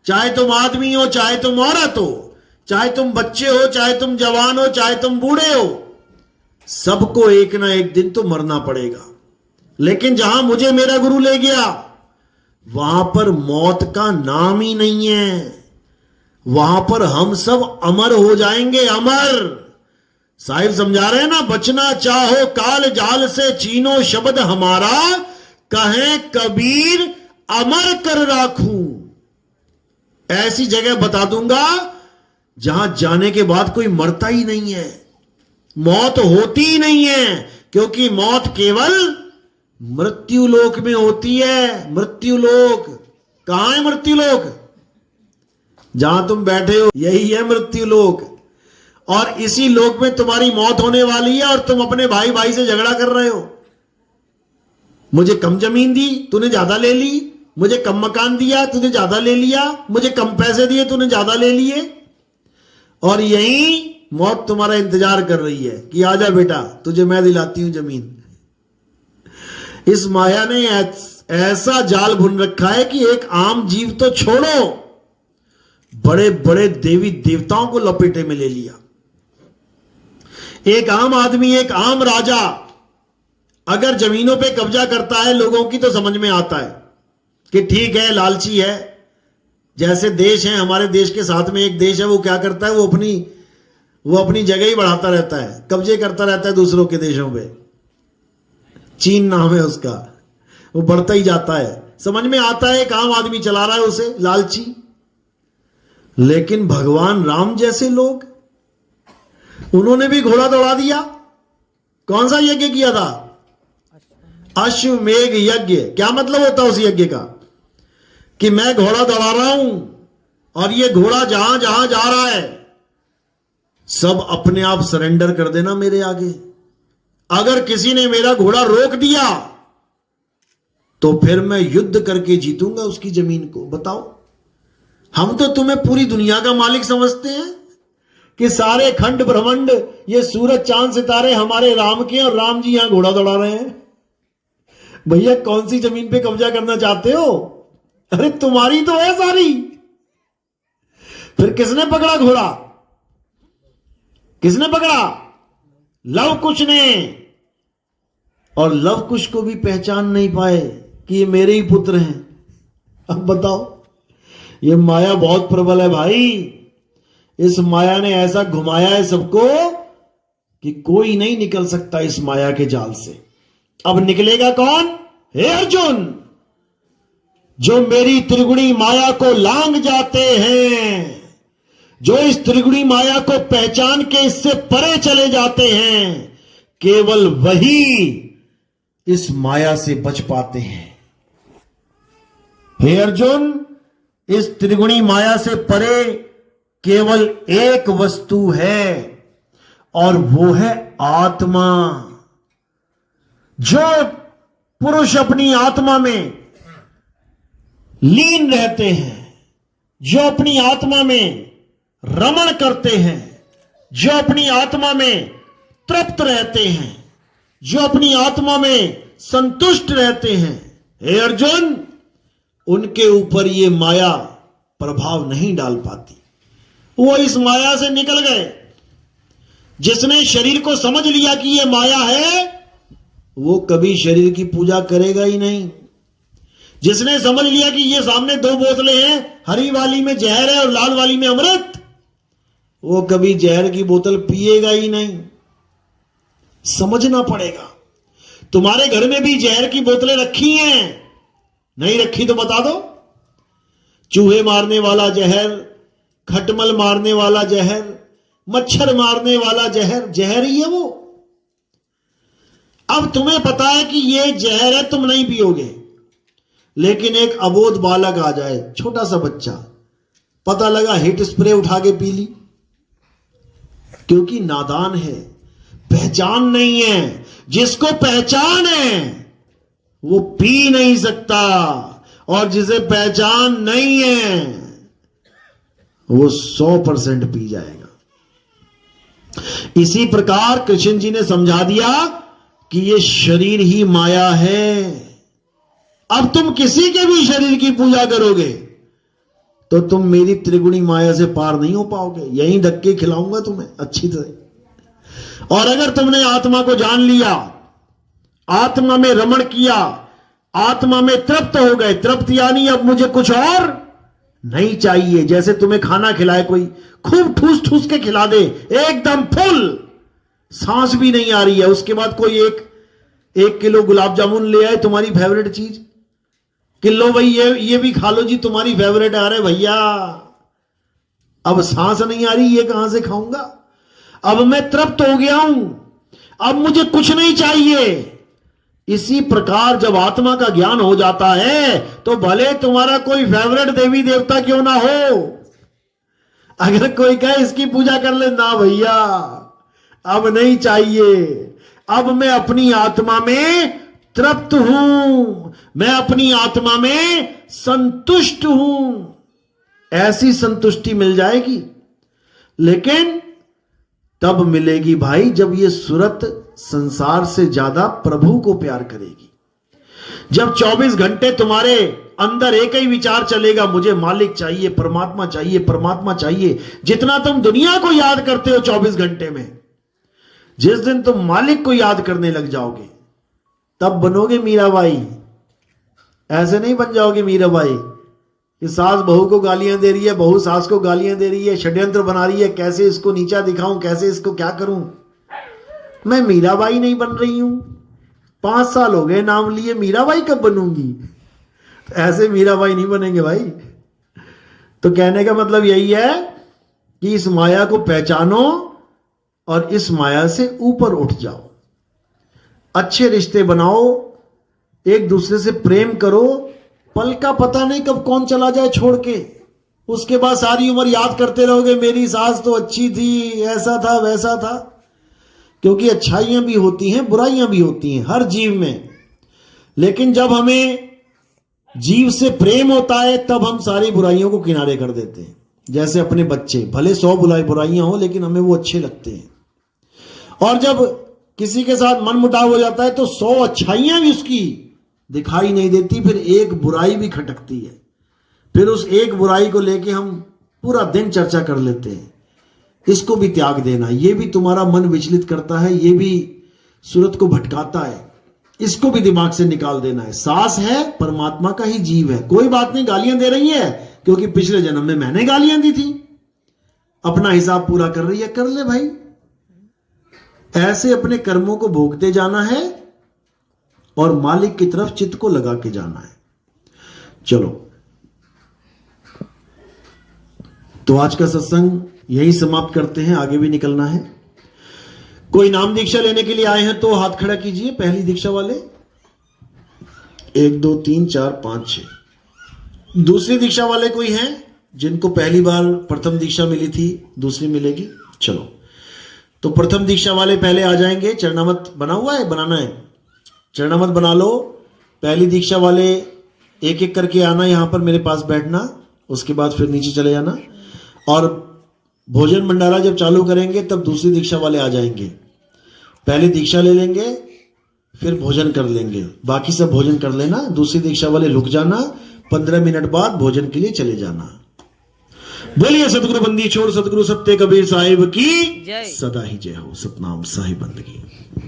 चाहे तुम आदमी हो, चाहे तुम औरत हो, चाहे तुम बच्चे हो, चाहे तुम जवान हो, चाहे तुम बूढ़े हो, सबको एक ना एक दिन तो मरना पड़ेगा। लेकिन जहां मुझे मेरा गुरु ले गया, वहां पर मौत का नाम ही नहीं है। वहां पर हम सब अमर हो जाएंगे, अमर। साहिब समझा रहे हैं ना, बचना चाहो काल जाल से, चीनो शब्द हमारा, कहे कबीर अमर कर राखूं, ऐसी जगह बता दूंगा जहां जाने के बाद कोई मरता ही नहीं है, मौत होती ही नहीं है, क्योंकि मौत केवल मृत्यु लोक में होती है। मृत्यु लोक कहां है? मृत्यु लोक जहां तुम बैठे हो यही है मृत्यु लोक, और इसी लोक में तुम्हारी मौत होने वाली है। और तुम अपने भाई भाई से झगड़ा कर रहे हो, मुझे कम जमीन दी तूने ज्यादा ले ली, मुझे कम मकान दिया तूने ज्यादा ले लिया, मुझे कम पैसे दिए तूने ज्यादा ले लिए, और यही मौत तुम्हारा इंतजार कर रही है कि आजा बेटा तुझे मैं दिलाती हूं जमीन। इस माया ने ऐसा जाल बुन रखा है कि एक आम जीव तो छोड़ो, बड़े बड़े देवी देवताओं को लपेटे में ले लिया। एक आम आदमी, एक आम राजा अगर जमीनों पे कब्जा करता है लोगों की, तो समझ में आता है कि ठीक है, लालची है। जैसे देश है, हमारे देश के साथ में एक देश है, वो क्या करता है, वो अपनी जगह ही बढ़ाता रहता है, कब्जे करता रहता है दूसरों के देशों पे। चीन नाम है उसका, वो बढ़ता ही जाता है। समझ में आता है एक आम आदमी चला रहा है उसे, लालची। लेकिन भगवान राम जैसे लोग, उन्होंने भी घोड़ा दौड़ा दिया। कौन सा यज्ञ किया था? अश्वमेघ यज्ञ। क्या मतलब होता है उस यज्ञ का? कि मैं घोड़ा दौड़ा रहा हूं और ये घोड़ा जहां जहां जा रहा है सब अपने आप सरेंडर कर देना मेरे आगे। अगर किसी ने मेरा घोड़ा रोक दिया तो फिर मैं युद्ध करके जीतूंगा उसकी जमीन को। बताओ, हम तो तुम्हें पूरी दुनिया का मालिक समझते हैं कि सारे खंड ब्रह्मांड, ये सूरज चांद सितारे हमारे राम के, और राम जी यहां घोड़ा दौड़ा रहे हैं। भैया कौन सी जमीन पे कब्जा करना चाहते हो? अरे तुम्हारी तो है सारी। फिर किसने पकड़ा घोड़ा? किसने पकड़ा? लव कुश ने। और लव कुश को भी पहचान नहीं पाए कि ये मेरे ही पुत्र हैं। अब बताओ, ये माया बहुत प्रबल है भाई। इस माया ने ऐसा घुमाया है सबको कि कोई नहीं निकल सकता इस माया के जाल से। अब निकलेगा कौन? हे अर्जुन, जो मेरी त्रिगुणी माया को लांग जाते हैं, जो इस त्रिगुणी माया को पहचान के इससे परे चले जाते हैं, केवल वही इस माया से बच पाते हैं। हे अर्जुन, इस त्रिगुणी माया से परे केवल एक वस्तु है, और वो है आत्मा। जो पुरुष अपनी आत्मा में लीन रहते हैं, जो अपनी आत्मा में रमण करते हैं, जो अपनी आत्मा में तृप्त रहते हैं, जो अपनी आत्मा में संतुष्ट रहते हैं, हे अर्जुन, उनके ऊपर ये माया प्रभाव नहीं डाल पाती। वो इस माया से निकल गए। जिसने शरीर को समझ लिया कि ये माया है, वो कभी शरीर की पूजा करेगा ही नहीं। जिसने समझ लिया कि ये सामने दो बोतलें हैं, हरी वाली में जहर है और लाल वाली में अमृत, वो कभी जहर की बोतल पिएगा ही नहीं। समझना पड़ेगा। तुम्हारे घर में भी जहर की बोतलें रखी हैं, नहीं रखी तो बता दो। चूहे मारने वाला जहर, खटमल मारने वाला जहर, मच्छर मारने वाला जहर, जहर ही है वो। अब तुम्हें पता है कि ये जहर है, तुम नहीं पियोगे, लेकिन एक अबोध बालक आ जाए, छोटा सा बच्चा, पता लगा हिट स्प्रे उठा के पी ली, क्योंकि नादान है, पहचान नहीं है। जिसको पहचान है वो पी नहीं सकता, और जिसे पहचान नहीं है वो 100% पी जाएगा। इसी प्रकार कृष्ण जी ने समझा दिया कि ये शरीर ही माया है। अब तुम किसी के भी शरीर की पूजा करोगे तो तुम मेरी त्रिगुणी माया से पार नहीं हो पाओगे। यहीं धक्के खिलाऊंगा तुम्हें अच्छी तरह। और अगर तुमने आत्मा को जान लिया, आत्मा में रमण किया, आत्मा में तृप्त हो गए, तृप्त यानी अब मुझे कुछ और नहीं चाहिए। जैसे तुम्हें खाना खिलाए कोई, खूब ठूस ठूस के खिला दे, एकदम फुल, सांस भी नहीं आ रही है, उसके बाद कोई एक किलो गुलाब जामुन ले आए, तुम्हारी फेवरेट चीज, कि लो भाई ये भी खा लो जी, तुम्हारी फेवरेट। अरे भैया अब सांस नहीं आ रही, ये कहां से खाऊंगा? अब मैं तृप्त हो गया हूं, अब मुझे कुछ नहीं चाहिए। इसी प्रकार जब आत्मा का ज्ञान हो जाता है तो भले तुम्हारा कोई फेवरेट देवी देवता क्यों ना हो, अगर कोई कहे इसकी पूजा कर ले, ना भैया अब नहीं चाहिए, अब मैं अपनी आत्मा में तृप्त हूं, मैं अपनी आत्मा में संतुष्ट हूं। ऐसी संतुष्टि मिल जाएगी, लेकिन तब मिलेगी भाई जब ये सूरत संसार से ज्यादा प्रभु को प्यार करेगी। जब 24 घंटे तुम्हारे अंदर एक ही विचार चलेगा, मुझे मालिक चाहिए, परमात्मा चाहिए, परमात्मा चाहिए। जितना तुम दुनिया को याद करते हो 24 घंटे में, जिस दिन तुम मालिक को याद करने लग जाओगे तब बनोगे मीराबाई। ऐसे नहीं बन जाओगे मीराबाई कि सास बहू को गालियां दे रही है, बहू सास को गालियां दे रही है, षड्यंत्र बना रही है, कैसे इसको नीचा दिखाऊं, कैसे इसको क्या करूं। मैं मीराबाई नहीं बन रही हूं, 5 साल हो गए नाम लिए, मीराबाई कब बनूंगी? ऐसे मीराबाई नहीं बनेंगे भाई। तो कहने का मतलब यही है कि इस माया को पहचानो और इस माया से ऊपर उठ जाओ, अच्छे रिश्ते बनाओ, एक दूसरे से प्रेम करो। पल का पता नहीं कब कौन चला जाए छोड़ के, उसके बाद सारी उम्र याद करते रहोगे मेरी सास तो अच्छी थी, ऐसा था वैसा था। क्योंकि अच्छाइयां भी होती हैं, बुराइयां भी होती हैं हर जीव में, लेकिन जब हमें जीव से प्रेम होता है तब हम सारी बुराइयों को किनारे कर देते हैं। जैसे अपने बच्चे, भले 100 बुराइयां हो लेकिन हमें वो अच्छे लगते हैं। और जब किसी के साथ मन मुटाव हो जाता है तो 100 अच्छाइयां भी उसकी दिखाई नहीं देती, फिर एक बुराई भी खटकती है। फिर उस एक बुराई को लेके हम पूरा दिन चर्चा कर लेते हैं। इसको भी त्याग देना, ये भी तुम्हारा मन विचलित करता है, ये भी सूरत को भटकाता है, इसको भी दिमाग से निकाल देना है। सांस है परमात्मा का ही जीव है, कोई बात नहीं गालियां दे रही है क्योंकि पिछले जन्म में मैंने गालियां दी थी, अपना हिसाब पूरा कर रही है, कर ले भाई। ऐसे अपने कर्मों को भोगते जाना है और मालिक की तरफ चित्त को लगा के जाना है। चलो, तो आज का सत्संग यही समाप्त करते हैं, आगे भी निकलना है। कोई नाम दीक्षा लेने के लिए आए हैं तो हाथ खड़ा कीजिए, पहली दीक्षा वाले। 1 2 3 4 5 6। दूसरी दीक्षा वाले कोई हैं जिनको पहली बार प्रथम दीक्षा मिली थी, दूसरी मिलेगी? चलो, तो प्रथम दीक्षा वाले पहले आ जाएंगे। चरणामत बना हुआ है, बनाना है, चरणामत बना लो। पहली दीक्षा वाले एक एक करके आना, यहां पर मेरे पास बैठना, उसके बाद फिर नीचे चले जाना। और भोजन भंडारा जब चालू करेंगे तब दूसरी दीक्षा वाले आ जाएंगे। पहले दीक्षा ले लेंगे, फिर भोजन कर लेंगे, बाकी सब भोजन कर लेना। दूसरी दीक्षा वाले रुक जाना, 15 मिनट बाद भोजन के लिए चले जाना। बोलिए सतगुरु बंदी छोड़ सतगुरु सत्य कबीर साहिब की सदा ही जय हो। सतनाम साहिब बंदगी।